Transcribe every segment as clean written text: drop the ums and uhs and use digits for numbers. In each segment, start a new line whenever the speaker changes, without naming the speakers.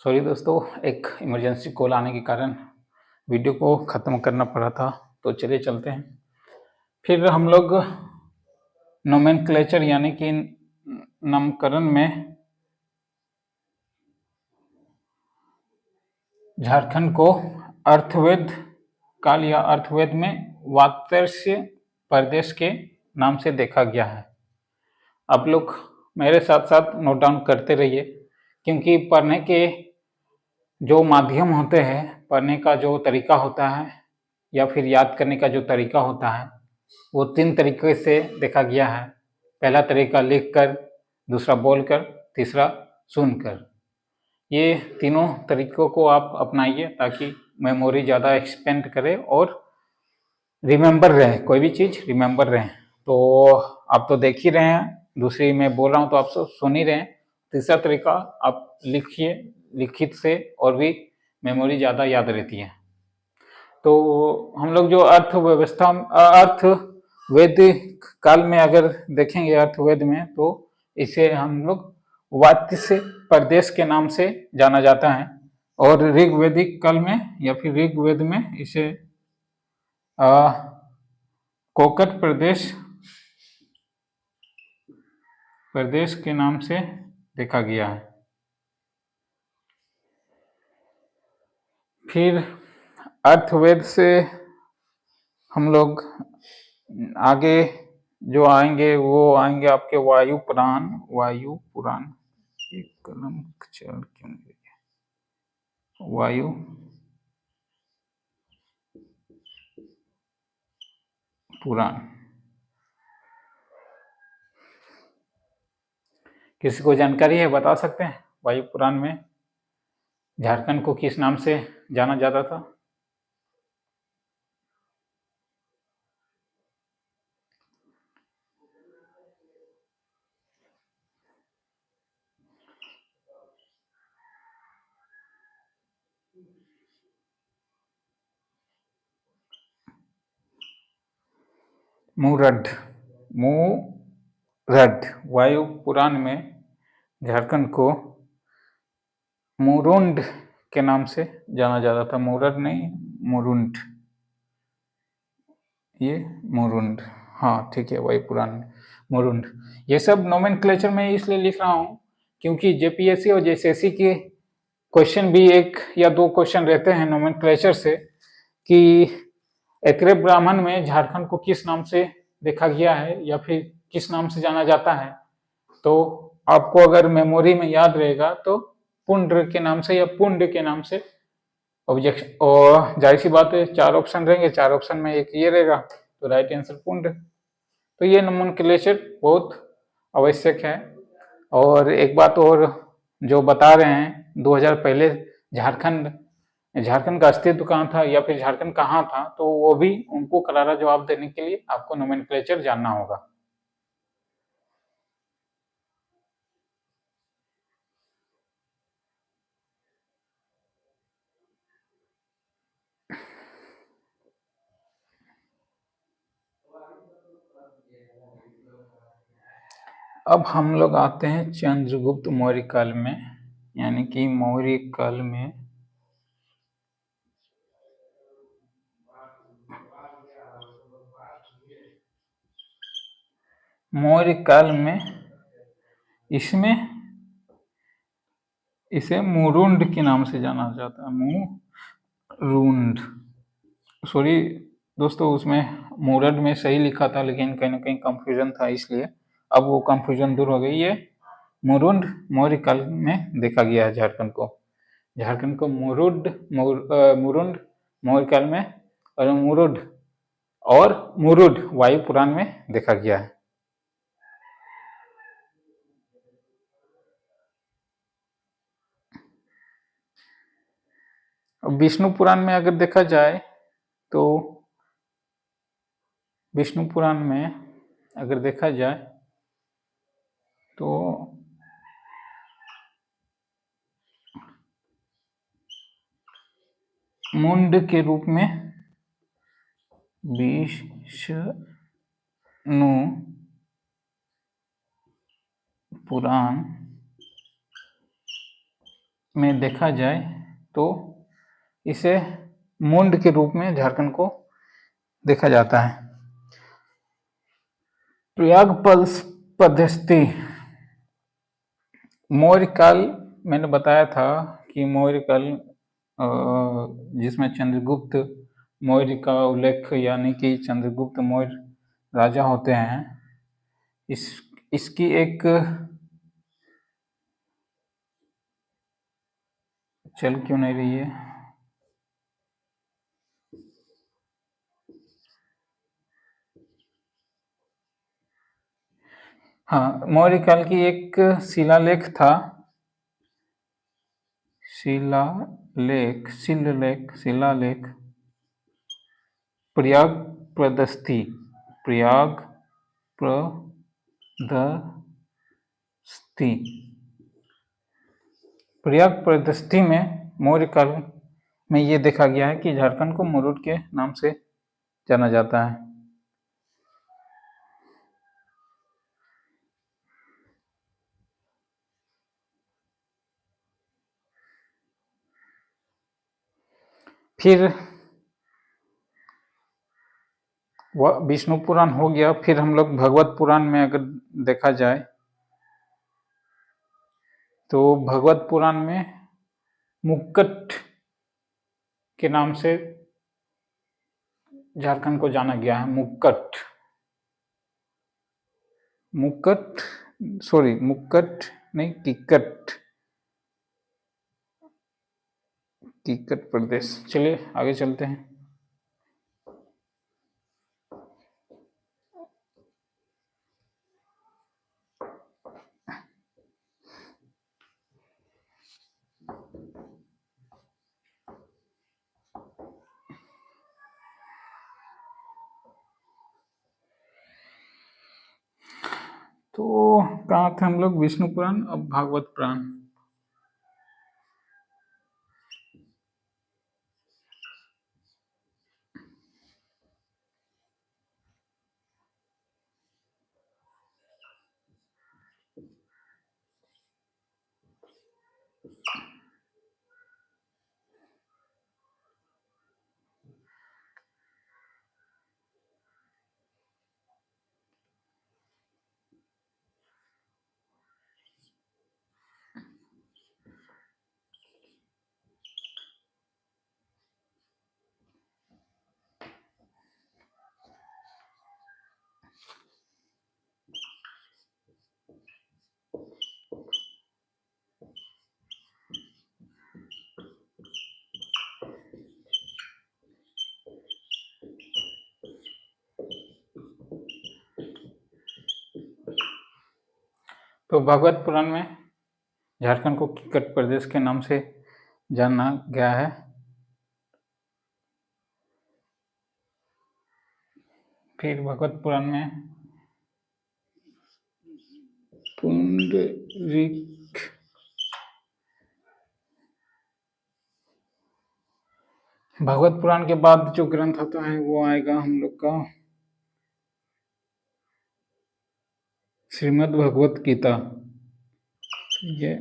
Sorry दोस्तों, एक emergency call आने के कारण वीडियो को ख़त्म करना पड़ा था, तो चलिए चलते हैं। फिर हम लोग नोमेनक्लेचर यानी कि नामकरण में झारखंड को अर्थवेद काल या अर्थवेद में वात्स्य प्रदेश के नाम से देखा गया है। आप लोग मेरे साथ साथ नोट डाउन करते रहिए, क्योंकि पढ़ने के जो माध्यम होते हैं, पढ़ने का जो तरीका होता है या फिर याद करने का जो तरीका होता है, वो 3 तरीके से देखा गया है। पहला तरीका लिखकर, दूसरा बोलकर, तीसरा सुनकर। ये तीनों तरीकों को आप अपनाइए ताकि मेमोरी ज़्यादा एक्सपेंड करे और रिमेंबर रहे, कोई भी चीज़ रिमेंबर रहे। तो आप तो देख ही रहे हैं, दूसरी मैं बोल रहा हूँ तो आप सब सुन ही रहे हैं। तीसरा तरीका आप लिखिए, लिखित से और भी मेमोरी ज़्यादा याद रहती है। तो हम लोग जो अर्थव्यवस्था अर्थवेद काल में अगर देखेंगे, अर्थवेद में, तो इसे हम लोग वात्स्य प्रदेश के नाम से जाना जाता है। और ऋग्वेदिक काल में या फिर ऋग्वेद में इसे कोकट प्रदेश के नाम से देखा गया है। फिर अर्थवेद से हम लोग आगे जो आएंगे वो आएंगे आपके वायु पुराण। एक कलम चल क्यों गई? वायु पुराण। किसी को जानकारी है, बता सकते हैं वायु पुराण में झारखंड को किस नाम से जाना जाता था? मुरड। वायु पुराण में झारखंड को मुरुंड के नाम से जाना जाता था। मुरड नहीं, मुरुंड। ये मुरुंड, हाँ ठीक है, वायु पुराण में मुरुंड। ये सब नोमेनक्लेचर में इसलिए लिख रहा हूँ क्योंकि जेपीएससी और जेएसएससी के क्वेश्चन भी 1 या 2 क्वेश्चन रहते हैं नोमेनक्लेचर से कि ऐत्रेय ब्राह्मण में झारखंड को किस नाम से देखा गया है या फिर किस नाम से जाना जाता है। तो आपको अगर मेमोरी में याद रहेगा तो पुंड्र के नाम से या पुंड के नाम से ऑब्जेक्शन, और जाहिर सी बात है 4 ऑप्शन रहेंगे, 4 ऑप्शन में एक ये रहेगा, तो राइट आंसर पुंड। तो ये नोमेनक्लेचर बहुत आवश्यक है। और एक बात और जो बता रहे हैं, 2000 पहले झारखंड का अस्तित्व कहाँ था या फिर झारखंड कहाँ था, तो वो भी उनको करारा जवाब देने के लिए आपको नोमेनक्लेचर जानना होगा। अब हम लोग आते हैं चंद्रगुप्त मौर्य काल में, यानी कि मौर्य काल में इसमें इसे मुरुंड के नाम से जाना जाता है। मुरुंड, सॉरी दोस्तों, उसमें मुरड में सही लिखा था लेकिन कहीं ना कहीं कंफ्यूजन था, इसलिए अब वो कंफ्यूजन दूर हो गई। ये मुरुंड मौर्य काल में देखा गया है झारखंड को मुरुंड मौर्य काल में, और मुरुड वायु पुराण में देखा गया है। विष्णु पुराण में अगर देखा जाए तो विष्णु पुराण में अगर देखा जाए तो मुंड के रूप में विष्णु पुराण में देखा जाए तो इसे मुंड के रूप में झारखंड को देखा जाता है। प्रयाग पदस्थी मौर्य काल, मैंने बताया था कि मौर्य काल जिसमें चंद्रगुप्त मौर्य का उल्लेख, यानी कि चंद्रगुप्त मौर्य राजा होते हैं, इसकी एक चल क्यों नहीं रही है। हाँ, मौर्य काल की एक शिलालेख था, शिलालेख प्रयाग प्रदस्थी प्रयाग प्रदस्थी में मौर्य काल में ये देखा गया है कि झारखंड को मुरुड के नाम से जाना जाता है। फिर वह विष्णु पुराण हो गया। फिर हम लोग भगवत पुराण में अगर देखा जाए तो भगवत पुराण में मुक्कट के नाम से झारखंड को जाना गया है। मुक्कट नहीं, किक्कट प्रदेश। चलिए आगे चलते हैं। तो कहाँ थे हम लोग? विष्णु पुराण, अब भागवत पुराण। तो भागवत पुराण में झारखंड को किक्कट प्रदेश के नाम से जाना गया है। फिर भागवत पुराण में पुंडरीक भागवत पुराण के बाद जो ग्रंथ आता है वो आएगा हम लोग का श्रीमद् भगवत गीता। ये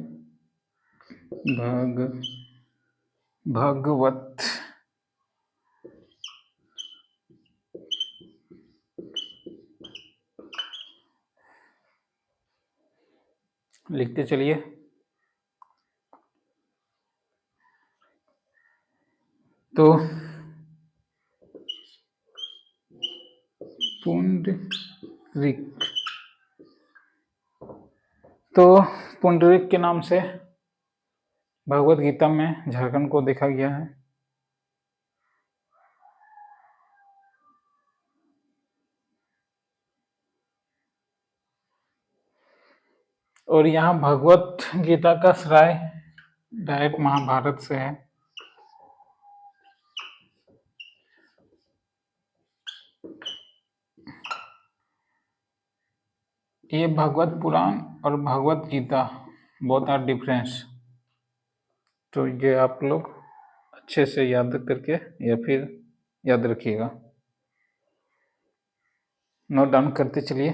भागवत लिखते चलिए। तो पुंडरीक के नाम से भगवत गीता में झारखंड को देखा गया है। और यहाँ भगवत गीता का श्राय डायरेक्ट महाभारत से है। ये भगवत पुराण और Bhagavad Gita both are difference. तो ये आप लोग अच्छे से याद करके या फिर याद रखिएगा, नोट डाउन करते चलिए।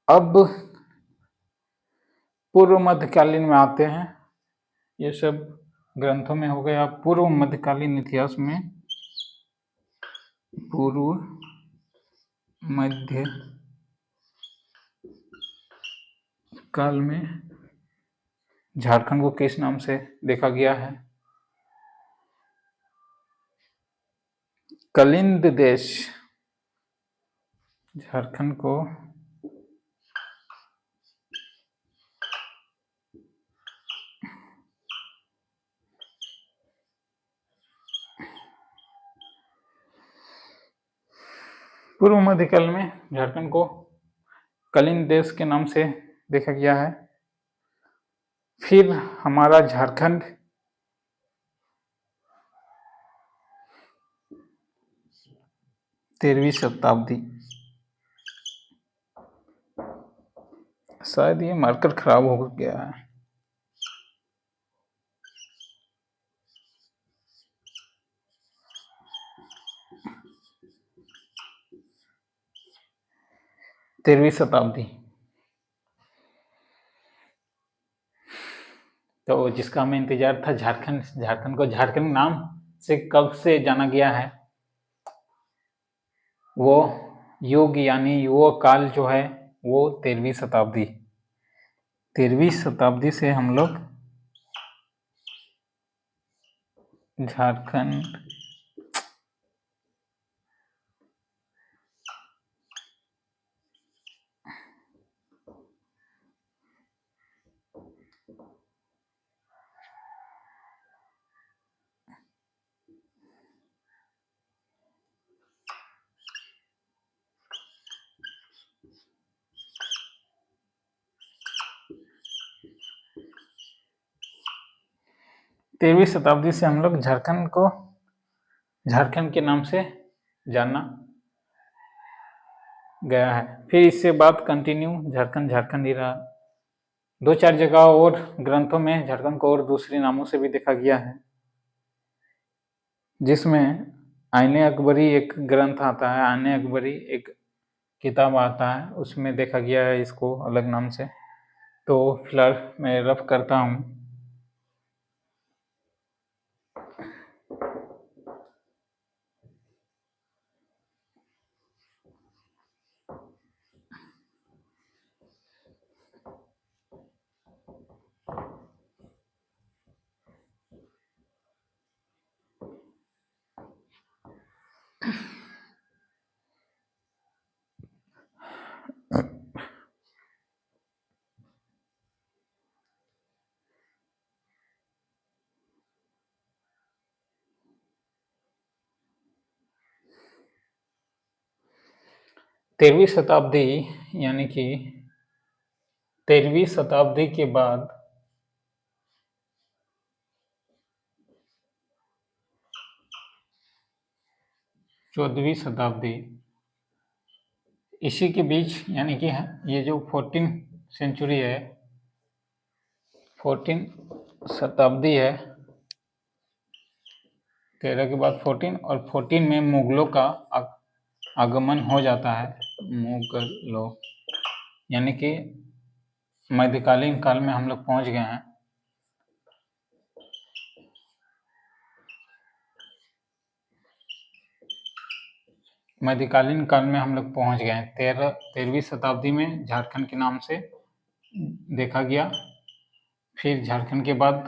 अब पूर्व मध्यकालीन में आते हैं। ये सब ग्रंथों में हो गया। पूर्व मध्यकालीन इतिहास में पूर्व मध्य काल में झारखंड को किस नाम से देखा गया है? कलिंद देश। झारखंड को पूर्व मध्यकाल में झारखंड को कलिंग देश के नाम से देखा गया है। फिर हमारा झारखंड तेरहवीं शताब्दी, शायद ये मार्कर खराब हो गया है। तेरहवीं शताब्दी, तो जिसका हमें इंतजार था झारखंड, झारखंड को झारखंड नाम से कब से जाना गया है? वो युग यानी युग काल जो है वो 13वीं शताब्दी, 13वीं शताब्दी से हम लोग झारखंड तेरहवीं शताब्दी से हम लोग झारखंड को झारखंड के नाम से जाना गया है। फिर इससे बात कंटिन्यू झारखंड झारखंड ही रहा। दो चार जगह और ग्रंथों में झारखंड को और दूसरे नामों से भी देखा गया है, जिसमें आईने अकबरी एक ग्रंथ आता है, आईने अकबरी एक किताब आता है, उसमें देखा गया है इसको अलग नाम से। तो फिलहाल मैं रफ करता हूँ। तेरहवीं शताब्दी यानी कि 13वीं शताब्दी के बाद चौदहवीं शताब्दी, इसी के बीच यानी कि ये जो 14 सेंचुरी है, 14 शताब्दी है, 13 के बाद 14 और 14 में मुगलों का आगमन हो जाता है। मुगलों यानी कि मध्यकालीन काल में हम लोग पहुंच गए हैं। मध्यकालीन काल में हम लोग पहुंच गए। 13वीं शताब्दी में झारखंड के नाम से देखा गया। फिर झारखंड के बाद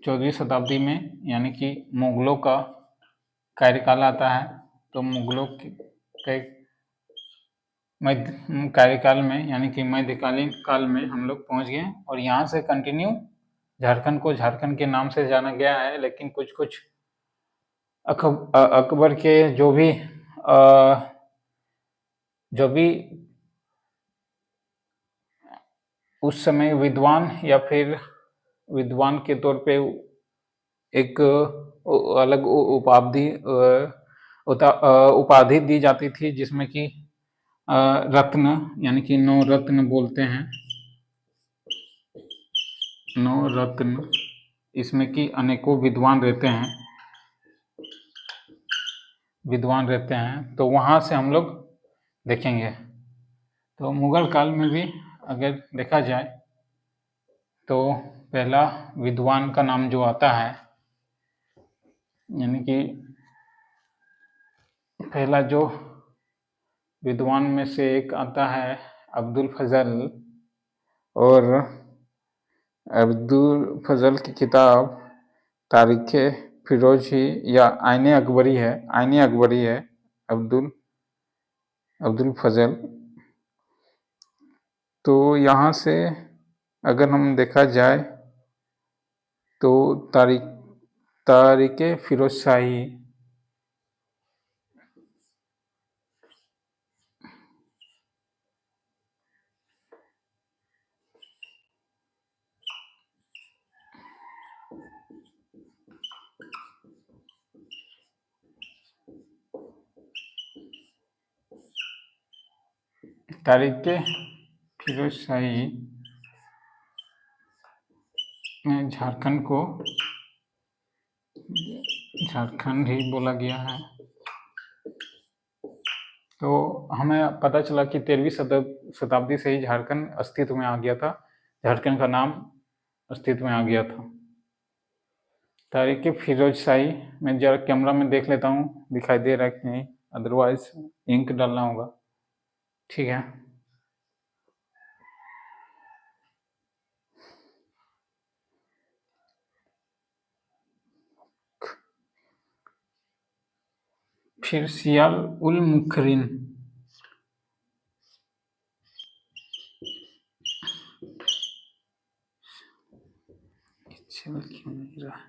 14वीं शताब्दी में यानी कि मुगलों का कार्यकाल आता है। तो मुगलों के मध्य कार्यकाल में यानी कि मध्यकालीन काल में हम लोग पहुंच गए और यहाँ से कंटिन्यू झारखंड को झारखंड के नाम से जाना गया है। लेकिन कुछ कुछ अकबर के जो भी उस समय विद्वान या फिर विद्वान के तौर पे एक अलग उपाधि दी जाती थी, जिसमें कि रत्न यानी कि 9 रत्न बोलते हैं, 9 रत्न, इसमें कि अनेकों विद्वान रहते हैं। तो वहाँ से हम लोग देखेंगे। तो मुगल काल में भी अगर देखा जाए तो पहला विद्वान का नाम जो आता है, यानी कि पहला जो विद्वान में से एक आता है अब्दुल फजल, और अब्दुल फजल की किताब तारीख फिरोजी या आईने अकबरी है, आईने अकबरी है अब्दुल फजल। तो यहाँ से अगर हम देखा जाए तो तारीख फिरोज शाही तारीख फिरोज शाही में झारखंड ही बोला गया है। तो हमें पता चला कि 13वीं शताब्दी से ही झारखंड अस्तित्व में आ गया था, झारखंड का नाम अस्तित्व में आ गया था। तारीख फिरोज शाही, मैं जरा कैमरा में देख लेता हूँ दिखाई दे रहा है कि नहीं, अदरवाइज इंक डालना होगा। ठीक है, फिर सियाल उल मुखरिन, चल क्यों नहीं रहा,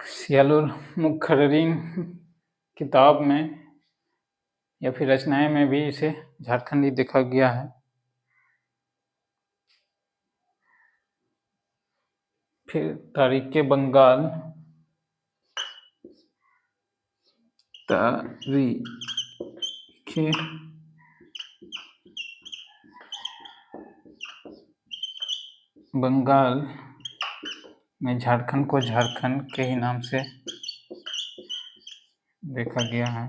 सियालुल मुखर्रिन किताब में या फिर रचनाएं में भी इसे झारखंडी देखा गया है। फिर तारीख बंगाल, तारीख बंगाल में झारखंड को झारखंड के ही नाम से देखा गया है।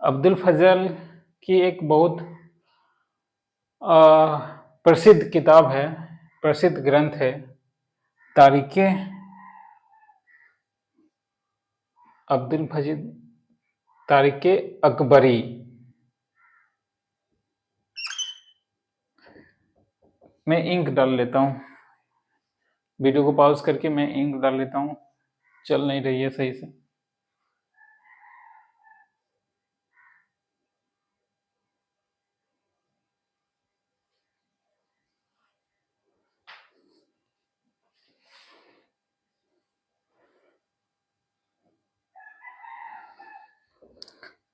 अब्दुल फजल की एक बहुत प्रसिद्ध किताब है, प्रसिद्ध ग्रंथ है तारीख अब्दुल फजल, तारीख अकबरी। मैं इंक डाल लेता हूँ, वीडियो को पॉज करके मैं इंक डाल लेता हूँ, चल नहीं रही है सही से।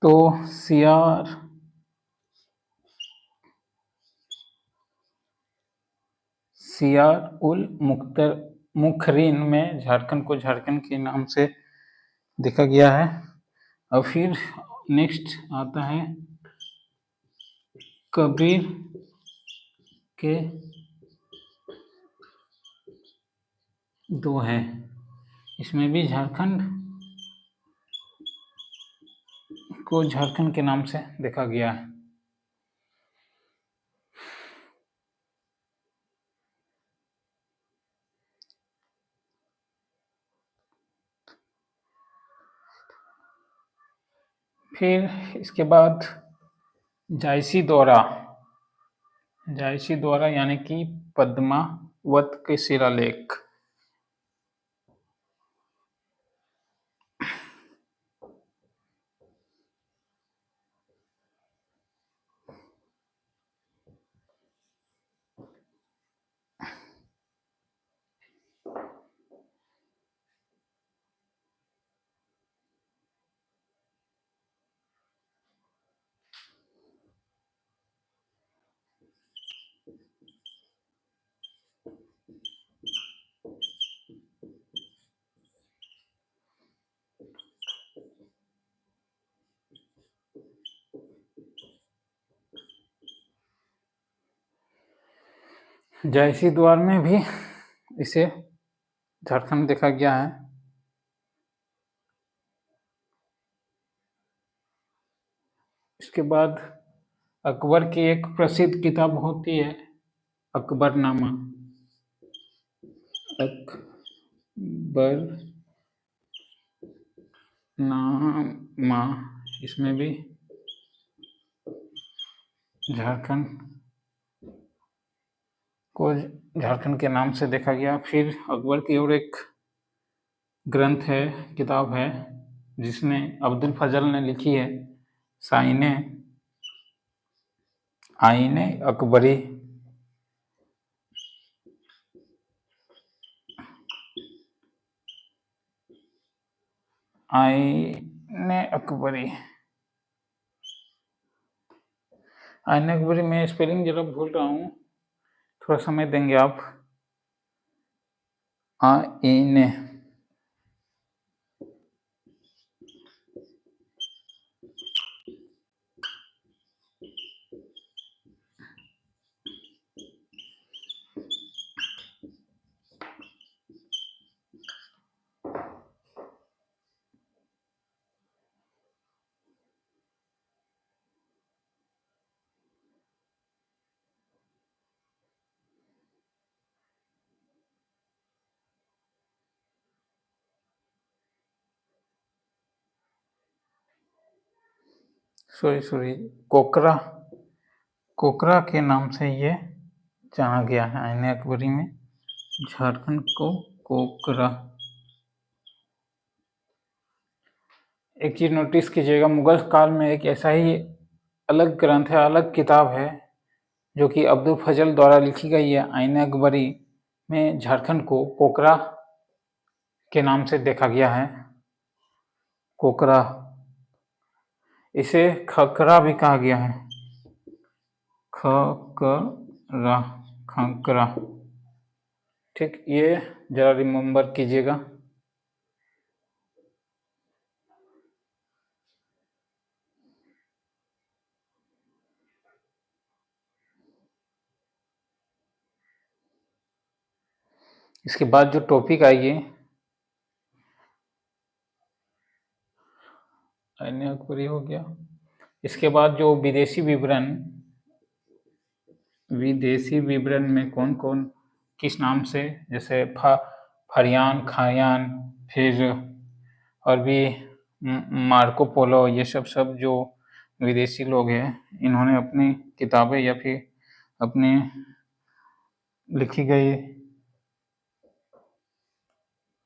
तो सियार उल मुखरिन में झारखंड को झारखंड के नाम से देखा गया है। और फिर नेक्स्ट आता है कबीर के दो है, इसमें भी झारखंड को झारखंड के नाम से देखा गया है। फिर इसके बाद जायसी द्वारा यानी कि पद्मावत के शिलालेख। जयसी द्वार में भी इसे झारखंड देखा गया है। इसके बाद अकबर की एक प्रसिद्ध किताब होती है अकबरनामा। अकबरनामा, इसमें भी झारखंड को झारखंड के नाम से देखा गया। फिर अकबर की और एक ग्रंथ है, किताब है, जिसने अब्दुल फजल ने लिखी है, साइने आईने अकबरी। आईने अकबरी, आईने अकबरी में स्पेलिंग जरा भूल रहा हूँ, थोड़ा समय देंगे आप। आईने, सॉरी कोकरा, कोकरा के नाम से ये जाना गया है आईने अकबरी में, झारखंड को कोकरा। एक चीज नोटिस कीजिएगा, मुगल काल में एक ऐसा ही अलग ग्रंथ है, अलग किताब है, जो कि अब्दुल फजल द्वारा लिखी गई है, आईने अकबरी में झारखंड को कोकरा के नाम से देखा गया है। कोकरा, इसे खकरा भी कहा गया है, खकरा, खकरा। ठीक, ये जरा रिमेम्बर कीजिएगा। इसके बाद जो टॉपिक आएगी, आईने अकबरी हो गया। इसके बाद जो विदेशी विवरण में कौन कौन किस नाम से, जैसे फरियान, खायान, फिर और भी मार्को पोलो, ये सब जो विदेशी लोग हैं, इन्होंने अपनी किताबें या फिर अपनी लिखी गई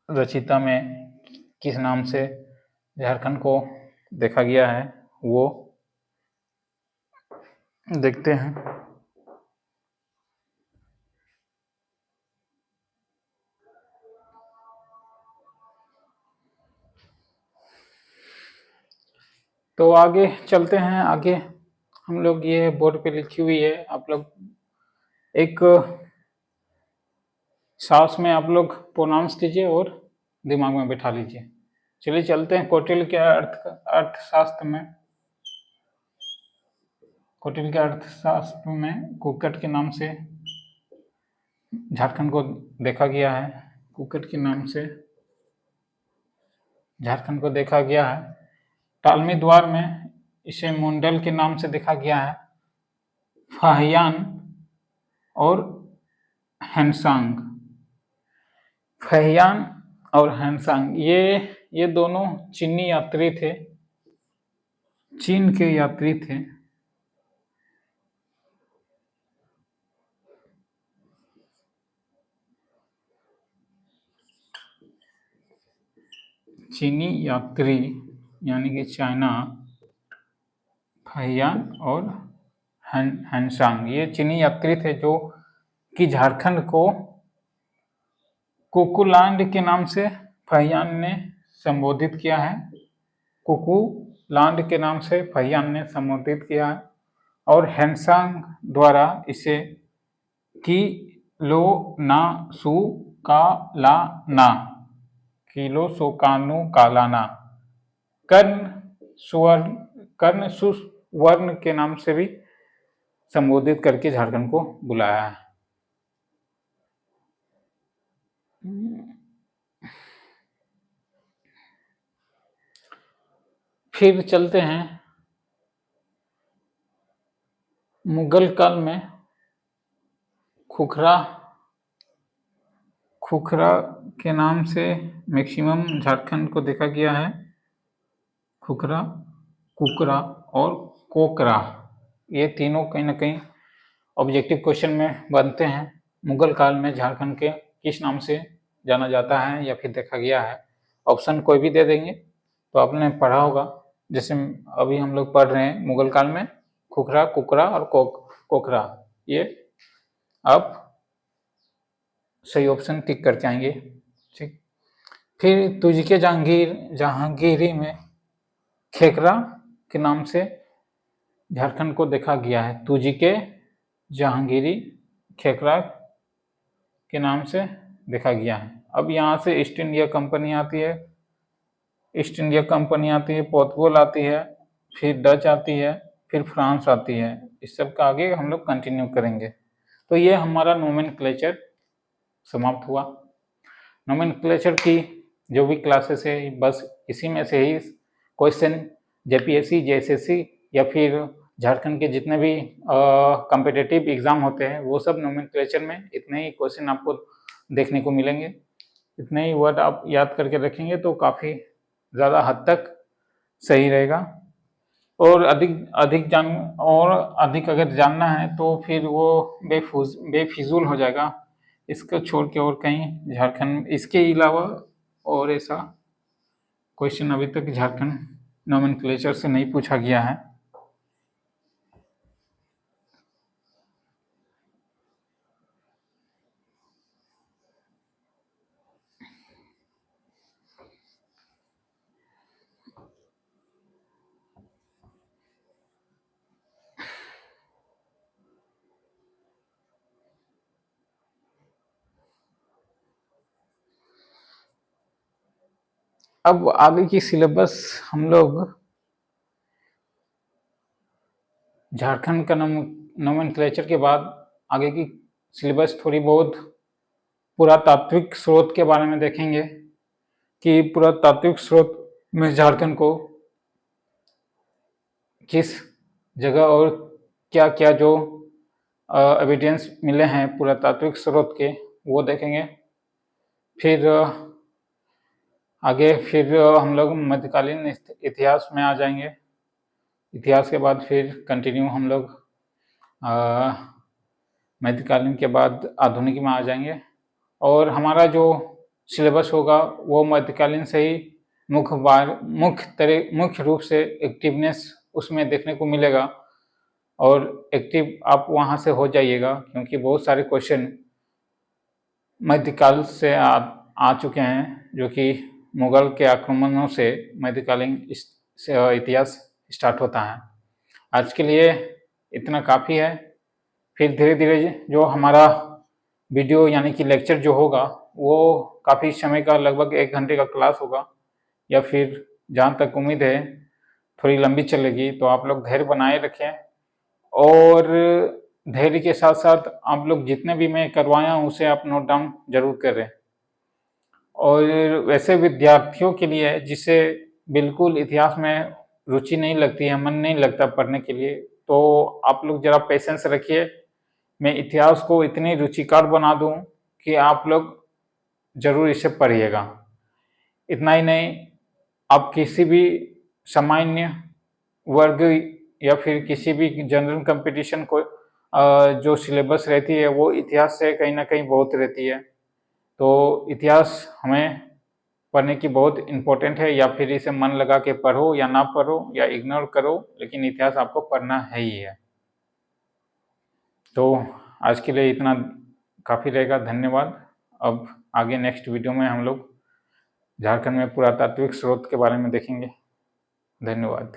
रचिता में किस नाम से झारखंड को देखा गया है, वो देखते हैं। तो आगे चलते हैं। आगे हम लोग, ये बोर्ड पे लिखी हुई है, आप लोग एक सांस में आप लोग प्रोनाउंस कीजिए और दिमाग में बैठा लीजिए। चलिए चलते हैं कौटिल्य के अर्थशास्त्र में। कौटिल्य के अर्थशास्त्र में कुक्कुट के नाम से झारखंड को देखा गया है, कुक्कुट के नाम से झारखंड को देखा गया है। टालमी द्वार में इसे मुंडल के नाम से देखा गया है। फाहियान और हैंसांग, फहियान और हैंसांग, ये दोनों चीनी यात्री थे, चीन के यात्री थे। चीनी यात्री यानी कि चाइना, फहियान और हैंसांग, ये चीनी यात्री थे जो कि झारखंड को कुकुलैंड के नाम से फहियान ने संबोधित किया है। कुकुलैंड के नाम से फहियान ने संबोधित किया है, और हैंसांग द्वारा इसे किलो सु कालाना, किलो सोकानु कालाना, कर्ण सुवर्ण के नाम से भी संबोधित करके झारखंड को बुलाया है। फिर चलते हैं मुगल काल में खुखरा के नाम से मैक्सिमम झारखंड को देखा गया है। खुखरा, कुकरा और कोकरा, ये तीनों कहीं ना कहीं ऑब्जेक्टिव क्वेश्चन में बनते हैं। मुगल काल में झारखंड के किस नाम से जाना जाता है या फिर देखा गया है। ऑप्शन कोई भी दे देंगे तो आपने पढ़ा होगा, जैसे अभी हम लोग पढ़ रहे हैं मुगल काल में खुखरा, कुकरा और कोकरा, ये आप सही ऑप्शन टिक करके आएंगे। ठीक, फिर तुझके जहांगीरी में खेकरा के नाम से झारखंड को देखा गया है। तुझके जहांगीरी खेकरा के नाम से देखा गया है। अब यहाँ से ईस्ट इंडिया कंपनी आती है, पोर्तुगल आती है, फिर डच आती है, फिर फ्रांस आती है। इस सब का आगे हम लोग कंटिन्यू करेंगे। तो ये हमारा नोमेनक्लेचर समाप्त हुआ। नोमेनक्लेचर की जो भी क्लासेस है, बस इसी में से ही क्वेश्चन जेपीएससी, जेएसएससी या फिर झारखंड के जितने भी कॉम्पिटिटिव एग्जाम होते हैं वो सब नोमेनक्लेचर में इतने ही क्वेश्चन आपको देखने को मिलेंगे। इतने ही वर्ड आप याद करके रखेंगे तो काफ़ी ज़्यादा हद तक सही रहेगा। और अधिक अगर जानना है तो फिर वो बेफिजूल हो जाएगा। इसको छोड़ के और कहीं झारखंड इसके अलावा और ऐसा क्वेश्चन अभी तक झारखंड नोमेनक्लेचर से नहीं पूछा गया है। अब आगे की सिलेबस हम लोग झारखंड का नोमेनक्लेचर के बाद आगे की सिलेबस थोड़ी बहुत पुरातात्विक स्रोत के बारे में देखेंगे कि पुरातात्विक स्रोत में झारखंड को किस जगह और क्या क्या जो एविडेंस मिले हैं पुरातात्विक स्रोत के, वो देखेंगे। फिर आगे हम लोग मध्यकालीन इतिहास में आ जाएंगे। इतिहास के बाद फिर कंटिन्यू हम लोग मध्यकालीन के बाद आधुनिक में आ जाएंगे। और हमारा जो सिलेबस होगा वो मध्यकालीन से ही मुख्य रूप से एक्टिवनेस उसमें देखने को मिलेगा। और एक्टिव आप वहाँ से हो जाइएगा क्योंकि बहुत सारे क्वेश्चन मध्यकाल से आ चुके हैं, जो कि मुगल के आक्रमणों से मध्यकालीन इतिहास स्टार्ट होता है। आज के लिए इतना काफ़ी है। फिर धीरे धीरे जो हमारा वीडियो यानी कि लेक्चर जो होगा वो काफ़ी समय का, लगभग 1 घंटे का क्लास होगा, या फिर जहाँ तक उम्मीद है थोड़ी लंबी चलेगी। तो आप लोग धैर्य बनाए रखें और धैर्य के साथ साथ आप लोग जितने भी मैं करवाया हूँ उसे आप नोट डाउन जरूर करें। और वैसे विद्यार्थियों के लिए जिसे बिल्कुल इतिहास में रुचि नहीं लगती है, मन नहीं लगता पढ़ने के लिए, तो आप लोग जरा पेशेंस रखिए। मैं इतिहास को इतनी रुचिकर बना दूं कि आप लोग जरूर इसे पढ़िएगा। इतना ही नहीं, आप किसी भी सामान्य वर्ग या फिर किसी भी जनरल कंपटीशन को जो सिलेबस रहती है वो इतिहास से कहीं ना कहीं बहुत रहती है। तो इतिहास हमें पढ़ने की बहुत इम्पोर्टेंट है, या फिर इसे मन लगा के पढ़ो या ना पढ़ो या इग्नोर करो, लेकिन इतिहास आपको पढ़ना है ही है। तो आज के लिए इतना काफ़ी रहेगा। धन्यवाद। अब आगे नेक्स्ट वीडियो में हम लोग झारखंड में पुरातात्विक स्रोत के बारे में देखेंगे। धन्यवाद।